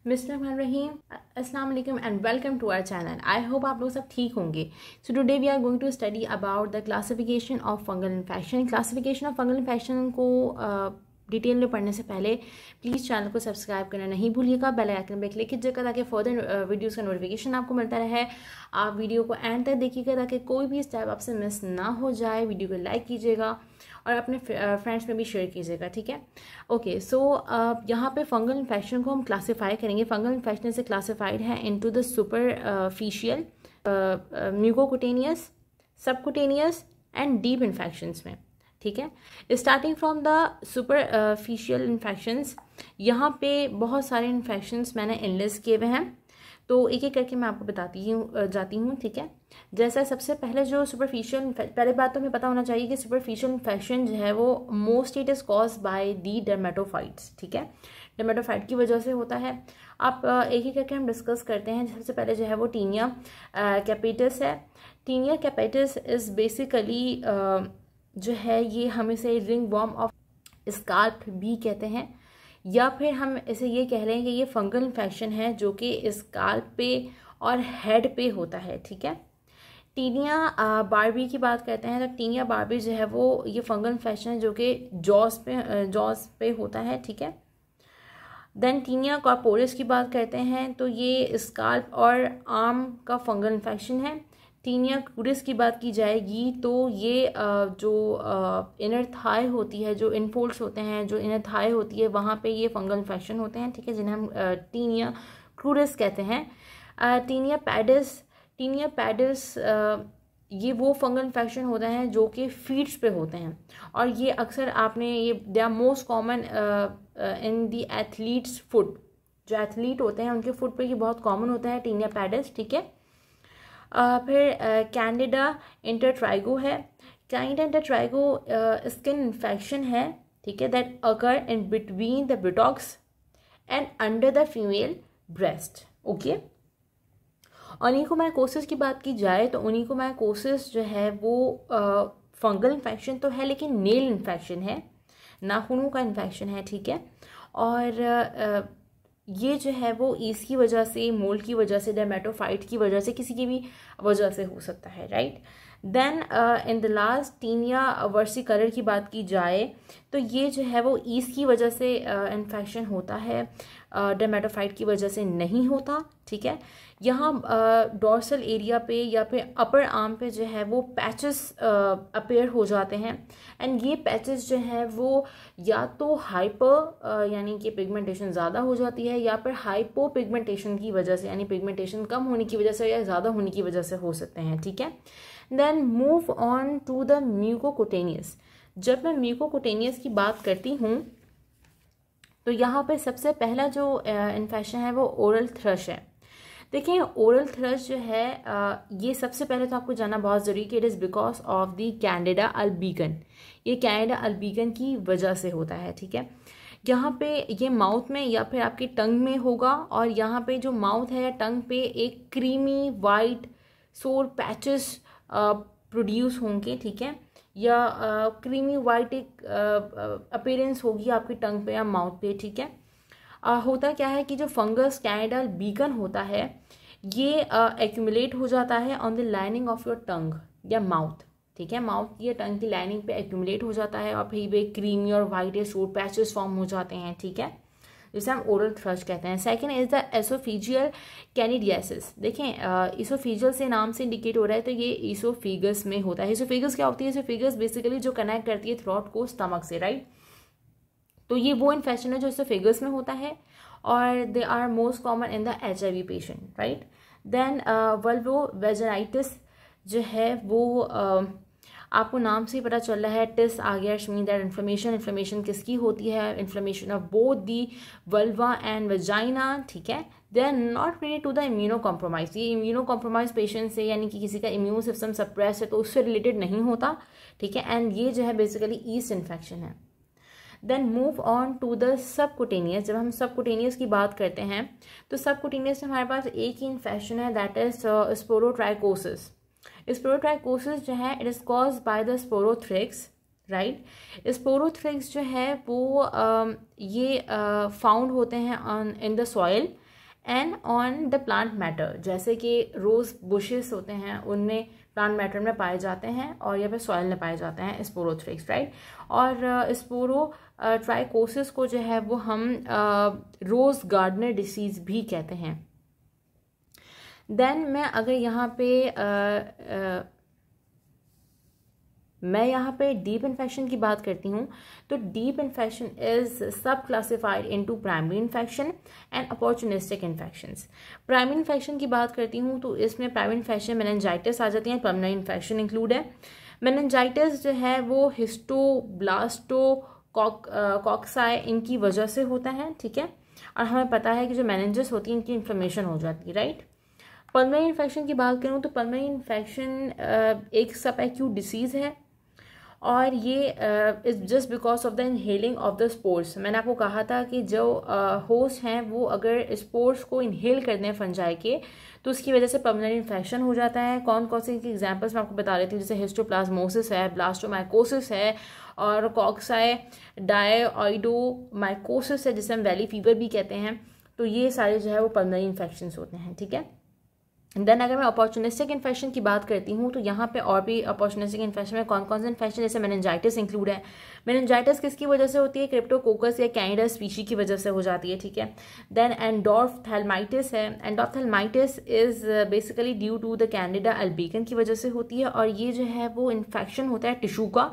Bismillahirrahmanirrahim. Assalamu alaikum and welcome to our channel. I hope आप लोग सब ठीक होंगे. So today we are going to study about the classification of fungal infection. Classification of fungal infection को detail में पढ़ने से पहले प्लीज़ चैनल को सब्सक्राइब करना नहीं भूलिएगा. बेल आइकन पे क्लिक कीजिएगा ताकि फर्दर वीडियोस का नोटिफिकेशन आपको मिलता रहे. आप वीडियो को एंड तक देखिएगा ताकि कोई भी स्टेप आपसे मिस ना हो जाए. वीडियो को लाइक कीजिएगा और अपने फ्रेंड्स में भी शेयर कीजिएगा. ठीक है. ओके, सो यहाँ पे फंगल इन्फेक्शन को हम क्लासीफाई करेंगे. फंगल इन्फेक्शन से क्लासीफाइड है into the superficial, mucocutaneous, subcutaneous and deep infections में. ठीक है. Starting from the superficial infections, यहाँ पे बहुत सारे इन्फेक्शंस मैंने एनलिस्ट किए हुए हैं, तो एक एक करके मैं आपको जाती हूँ. ठीक है. जैसा सबसे पहले जो सुपरफिशियल, पहले बात तो हमें पता होना चाहिए कि सुपरफिशियल इन्फेक्शन जो है वो most it is cause by the dermatophytes. ठीक है. डर्मेटोफाइट की वजह से होता है. आप एक एक करके हम डिस्कस करते हैं. सबसे पहले जो है वो टीनिया कैपिटस है. टीनिया कैपिटस इज़ बेसिकली जो है ये हम इसे रिंग वॉर्म ऑफ स्काल्प भी कहते हैं, या फिर हम इसे ये कह लें कि ये फंगल इन्फेक्शन है जो कि स्काल्प पे और हेड पे होता है. ठीक है. टीनिया बार्बी की बात करते हैं तो टीनिया बार्बी जो है वो ये फंगल इन्फेक्शन है जो कि जॉस पे होता है. ठीक है. देन टीनिया कॉर्पोरिस की बात करते हैं तो ये स्काल्प और आर्म का फंगल इन्फेक्शन है. टीनिया क्यूरिस की बात की जाएगी तो ये जो इनर थाई होती है, जो इनफोल्ड्स होते हैं, जो इनर थाई होती है, वहाँ पे ये फंगल इन्फेक्शन होते हैं. ठीक है. जिन्हें हम टीनिया क्यूरिस कहते हैं. टीनिया पैडिस ये वो फंगल इन्फेक्शन होते हैं जो कि फीट्स पे होते हैं, और ये अक्सर आपने ये they are most common in the athletes foot. जो एथलीट होते हैं उनके फुट पे ये बहुत कॉमन होता है टीनिया पैडिस. ठीक है. फिर कैंडिडा इंटरट्राइगो है. कैंडिडा इंटरट्राइगो स्किन इन्फेक्शन है. ठीक है. That occur in between the botox and under the female breast. Okay. Onychomycosis की बात की जाए तो ओनिकोमाइकोसिस जो है वो फंगल इन्फेक्शन तो है लेकिन नेल इन्फेक्शन है, नाखूनों का इन्फेक्शन है. ठीक है. और ये जो है वो ईस्ट की वजह से, मोल्ड की वजह से, डर्मेटोफाइट की वजह से, किसी की भी वजह से हो सकता है. Right. Then in the last tinea versicolor की बात की जाए तो ये जो है वो ईस्ट की वजह से इन्फेक्शन होता है, डर्मेटोफाइट की वजह से नहीं होता. ठीक है. यहाँ डोर्सल एरिया पे या फिर अपर आर्म पे जो है वो पैचेस अपेयर हो जाते हैं, एंड ये पैचेस जो है वो या तो हाइपर यानी कि पिगमेंटेशन ज़्यादा हो जाती है, या फिर हाइपो पिगमेंटेशन की वजह से, यानी पिगमेंटेशन कम होने की वजह से या ज़्यादा होने की वजह से हो सकते हैं. ठीक है. Then move on to the mucocutaneous. जब मैं म्यूकोकुटेनियस की बात करती हूँ तो यहाँ पे सबसे पहला जो इन्फेक्शन है वो ओरल थ्रश है. देखिए, ओरल थ्रश जो है ये सबसे पहले तो आपको जानना बहुत ज़रूरी कि it is because of the Candida albicans. ये कैंडिडा अल्बिगन की वजह से होता है. ठीक है. यहाँ पे ये माउथ में या फिर आपकी टंग में होगा, और यहाँ पे जो माउथ है या टंग पे एक क्रीमी वाइट सोर पैचेस प्रोड्यूस होंगे. ठीक है. या क्रीमी वाइट एक अपीयरेंस होगी आपकी टंग पे या माउथ पे. ठीक है. होता क्या है कि जो फंगस कैंडिडा अल्बिगन होता है ये एक्यूमुलेट हो जाता है on the lining of your tongue या माउथ. ठीक है. माउथ या टंग की लाइनिंग पे एक्यूमुलेट हो जाता है और फिर वे क्रीमी और वाइट या सोर पैचेस फॉर्म हो जाते हैं. ठीक है. जिसे हम ओरल थ्रश कहते हैं. Second is the oesophageal candidiasis. देखें, इसोफेजियल से नाम से इंडिकेट हो रहा है तो ये इसोफेगस में होता है. इसोफेगस क्या होती है? इसोफेगस बेसिकली जो कनेक्ट करती है थ्रोट को स्टमक से. राइट. तो ये वो इन्फेक्शन है जो इसोफेगस में होता है, और they are most common in the HIV patient. Right. Then vulvovaginitis जो है वो आपको नाम से ही पता चल रहा है, टिस आ गया, मीन दैट इन्फ्लेमेशन किसकी होती है? Inflammation of both the vulva and vagina. ठीक है. They are not related to the immuno compromise. ये इम्यूनो कॉम्प्रोमाइज पेशेंट से, यानी कि किसी का इम्यून सिस्टम सप्रेस है तो उससे रिलेटेड नहीं होता. ठीक है. एंड ये जो है बेसिकली ईस्ट इन्फेक्शन है. Then move on to the subcutaneous. जब हम सबकुटेनियस की बात करते हैं तो सबकुटेनियस में हमारे पास एक ही इन्फेक्शन है, दैट इज स्पोरोट्राइकोसिस. स्पोरोट्राइकोसिस जो है it is cause by the Sporothrix. Right. Sporothrix जो है वो ये फाउंड होते हैं in the soil and on the plant matter, जैसे कि रोज़ बुशेस होते हैं उनमें प्लांट मैटर में पाए जाते हैं और या फिर सॉइल में पाए जाते हैं स्पोरोथ्रिक्स, राइट। और स्पोरो ट्राइकोसिस को जो है वो हम रोज़ गार्डनर डिसीज़ भी कहते हैं। देन मैं अगर यहाँ पे डीप इन्फेक्शन की बात करती हूँ, तो डीप इन्फेक्शन इज सब classified into primary infection and opportunistic infections. Primary infection की बात करती हूँ तो इसमें प्राइमरी इन्फेक्शन मेनिंजाइटिस आ जाती है, पल्मोनरी इन्फेक्शन इंक्लूड है। मेनिंजाइटिस जो है वो हिस्टोब्लास्टोकॉक्साई इनकी वजह से होता है, ठीक है। और हमें पता है कि जो मेनिंजेस होती है इनकी इन्फ्लेमेशन हो जाती है, राइट। पल्मोनरी इन्फेक्शन की बात करूँ तो पल्मोनरी इन्फेक्शन एक सब एक्यूट डिसीज़ है और ये is just because of the inhaling of the spores. मैंने आपको कहा था कि जो होस्ट हैं वो अगर स्पोर्स को इनहेल करते हैं फंजाई के तो उसकी वजह से पल्मोनरी इन्फेक्शन हो जाता है। कौन कौन से इनकी एग्जांपल्स मैं आपको बता देती हूँ, जैसे हिस्टोप्लाज्मोसिस है, ब्लास्टोमाइकोसिस है और कॉक्साई डायोइडोमाइकोसिस है जिसे हम वैली फीवर भी कहते हैं। तो ये सारे जो है वो पल्मोनरी इन्फेक्शंस होते हैं, ठीक है। देन अगर मैं अपॉर्चुनिस्टिक इन्फेक्शन की बात करती हूँ तो यहाँ पे और भी अपॉर्चुनिस्टिक इन्फेक्शन में कौन कौन से इन्फेक्शन, जैसे मेनिंजाइटिस इंक्लूड है। मेनिंजाइटिस किसकी वजह से होती है? क्रिप्टोकोकस या कैनिडा स्पीशी की वजह से हो जाती है, ठीक है। देन एंडोर्थेल्माइटिस है। Endophthalmitis is basically due to the Candida albicans की वजह से होती है और ये जो है वो इन्फेक्शन होता है टिश्यू का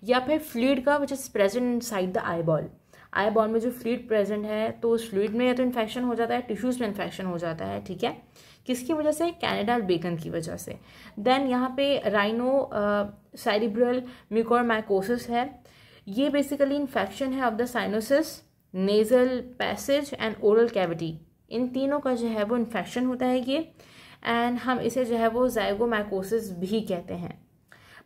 या फिर फ्लूइड का which is present inside the eyeball. Eyeball में जो फ्लूइड प्रेजेंट है तो उस फ्लूइड में या तो इन्फेक्शन हो जाता है, टिश्यूज में इन्फेक्शन हो जाता है, ठीक है। किसकी वजह से? कैनिडा अल्बिकन की वजह से। देन यहाँ पे राइनो सेरिब्रल म्यूकोरमाइकोसिस है। ये बेसिकली इन्फेक्शन है of the sinuses, nasal passage and oral cavity. इन तीनों का जो है वो इन्फेक्शन होता है ये, एंड हम इसे जो है वो जाइगोमाइकोसिस भी कहते हैं।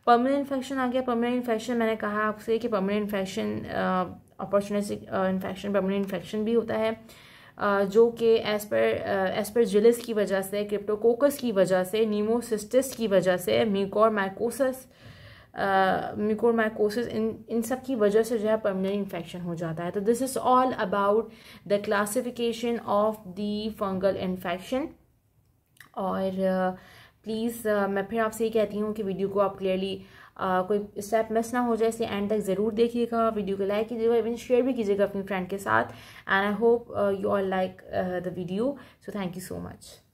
पर्मनेंट इन्फेक्शन आ गया। पर्मनेंट इन्फेक्शन मैंने कहा आपसे कि permanent infection opportunistic infection permanent infection भी होता है जो कि एस्परजिलस की वजह से, क्रिप्टोकोकस की वजह से, नीमोसिस्टिस की वजह से, म्यूकोरमाइकोसिस इन सब की वजह से जो है पर्मनेंट इन्फेक्शन हो जाता है। तो this is all about the classification of the fungal infection. और प्लीज़ मैं फिर आपसे ये कहती हूँ कि वीडियो को आप क्लियरली कोई स्टेप मिस ना हो जाए, इसलिए एंड तक ज़रूर देखिएगा, वीडियो को लाइक कीजिएगा, इवन शेयर भी कीजिएगा अपनी फ्रेंड के साथ। And I hope you all like the video, so thank you so much.